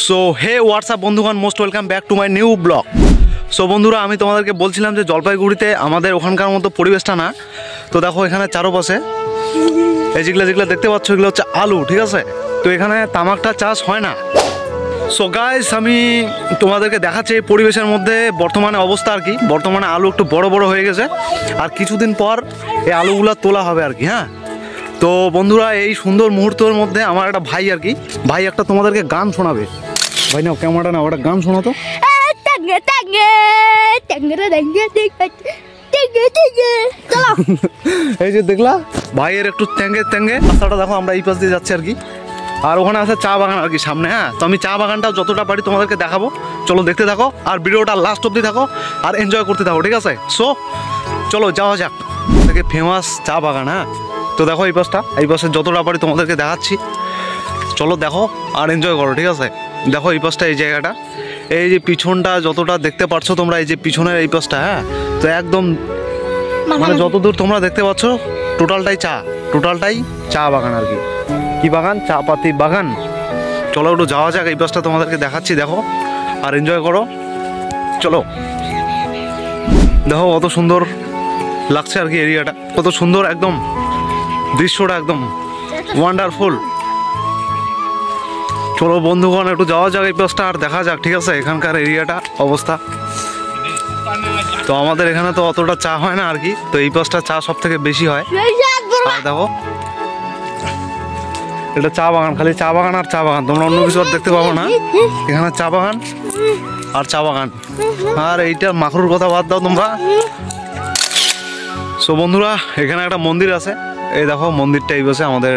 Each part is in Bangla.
সো হে হোয়াটসঅ্যাপ বন্ধুগণ, most welcome back to my new blog. So বন্ধুরা, আমি তোমাদেরকে বলছিলাম যে জলপাইগুড়িতে আমাদের ওখানকার মতো পরিবেশটা না। তো দেখো এখানে চারপাশে এই যেগুলো দেখতে পাচ্ছ, এগুলো হচ্ছে আলু, ঠিক আছে। তো এখানে তামাকটা চাষ হয় না। সো গাইস, আমি তোমাদেরকে দেখাচ্ছি এই পরিবেশের মধ্যে বর্তমানে অবস্থা আর কি। বর্তমানে আলু একটু বড় বড় হয়ে গেছে, আর কিছুদিন পর এই আলুগুলো তোলা হবে আর কি। হ্যাঁ, তো বন্ধুরা, এই সুন্দর মুহূর্তের মধ্যে আমার একটা ভাই আর কি, ভাই একটা তোমাদেরকে গান শোনাবে। ভাই নাও ক্যামেরাটা, নাও একটা গান শোনাতো। এই যে দেখলা ভাইয়ের একটু ট্যাঙ্গে রাস্তাটা দেখো, আমরা এই পাশ দিয়ে যাচ্ছি আর কি। আর ওখানে আছে চা বাগান আর কি সামনে। হ্যাঁ, তো আমি চা বাগানটাও যতটা পারি তোমাদেরকে দেখাবো। চলো দেখতে থাকো, আর ভিডিওটা লাস্ট অব্দি থাকো, আর এনজয় করতে থাকো, ঠিক আছে। সো চলো যাওয়া যাক। থেকে ফেমাস চা বাগান। হ্যাঁ, তো দেখো এই পাশে যতটা পারি তোমাদেরকে দেখাচ্ছি। চলো দেখো আর এনজয় করো, ঠিক আছে। দেখো এই পাশটা, এই জায়গাটা, এই যে পিছনটা যতটা দেখতে পাচ্ছ তোমরা, এই যে পিছনের এই পাশটা। হ্যাঁ, তো একদম মানে যতদূর তোমরা দেখতে পাচ্ছ টোটালটাই চা বাগান আর কি। কি বাগান? চা পাতি বাগান। চলো একটু যাওয়া যাক, এই পাশটা তোমাদেরকে দেখাচ্ছি, দেখো আর এনজয় করো। চলো দেখো কত সুন্দর লাগছে আর কি এরিয়াটা, কত সুন্দর একদম দৃশ্যটা, একদম ওয়ান্ডারফুল। চলো বন্ধুগণ একটু যাওয়া যাক এই পাশটা, আর দেখা যাক, ঠিক আছে, এখানকার এরিয়াটা অবস্থা। তো আমাদের এখানে তো অতটা চা হয় না আর কি, তো এই পাশটা চা সব থেকে বেশি হয়। আর দেখো এটা চা বাগান, খালি চা বাগান আর চা বাগান, তোমরা অন্য কিছু আর দেখতে পাবো না। এখানে চা বাগান আর চা বাগান। আর এইটা মাখরুর কথা বাদ দাও তোমরা। সো বন্ধুরা, এখানে একটা মন্দির আছে, এই দেখো মন্দিরটা এই পাশে, আমাদের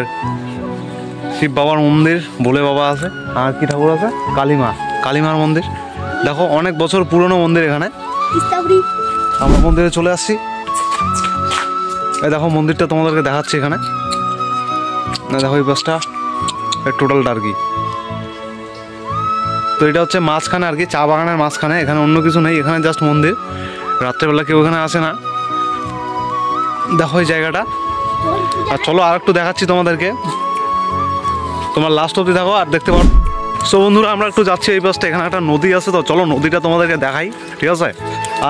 শিব বাবার মন্দির, ভোলে বাবা আছে, আর কি ঠাকুর আছে, কালীমার মন্দির। দেখো অনেক বছর পুরনো মন্দির এখানে। আমরা মন্দিরে চলে আসছি, এই দেখো মন্দিরটা তোমাদেরকে দেখাচ্ছি এখানে। দেখো এই পাশটা টোটালটা আর কি। তো এটা হচ্ছে মাঝখানে আর কি, চা বাগানের মাঝখানে, এখানে অন্য কিছু নেই, এখানে জাস্ট মন্দির। রাত্রেবেলা কেউ এখানে আসে না। দেখো এই জায়গাটা। আর চলো আর একটু দেখাচ্ছি তোমাদেরকে, তোমরা লাস্ট অবধি থাকো আর দেখতে পারো। সো বন্ধুরা, আমরা একটু যাচ্ছি এই পাশটা, এখানে একটা নদী আছে, তো চলো নদীটা তোমাদেরকে দেখাই, ঠিক আছে।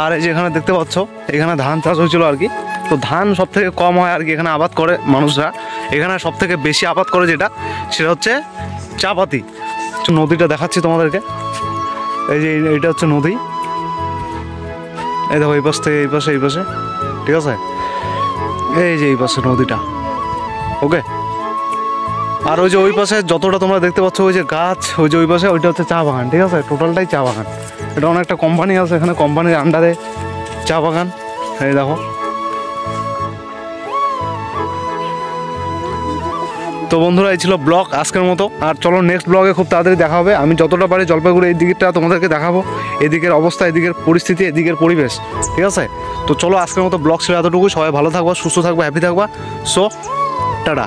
আর এই যে এখানে দেখতে পাচ্ছ, এখানে ধান চাষ হয়েছিল আর কি। তো ধান সব থেকে কম হয় আর কি এখানে আবাদ করে মানুষরা। এখানে সব থেকে বেশি আবাদ করে সেটা হচ্ছে চা পাতি। নদীটা দেখাচ্ছি তোমাদেরকে, এই যে এইটা হচ্ছে নদী। এই দেখো এই পাশ থেকে এই পাশে, ঠিক আছে, এই যে এই পাশে নদীটা। ওকে, আর ওই যে ওই পাশে যতটা তোমরা দেখতে পাচ্ছ, ওই যে গাছ, ওই যে ওই পাশে, ওইটা হচ্ছে চা বাগান, ঠিক আছে। টোটালটাই চা বাগান। এটা অনেকটা কোম্পানি আছে এখানে, কোম্পানির আন্ডারে চা বাগান। এই দেখো। তো বন্ধুরা, এই ছিল ব্লগ আজকের মতো। আর চলো নেক্সট ব্লগে খুব তাড়াতাড়ি দেখা হবে। আমি যতটা পারি জলপাইগুড়ি এই দিকটা তোমাদেরকে দেখাবো, এদিকের অবস্থা, এদিকের পরিস্থিতি, এদিকের পরিবেশ, ঠিক আছে। তো চলো আজকের মতো ব্লগ ছিল এতটুকু। সবাই ভালো থাকবা, সুস্থ থাকবা, হ্যাপি থাকবা। So tata.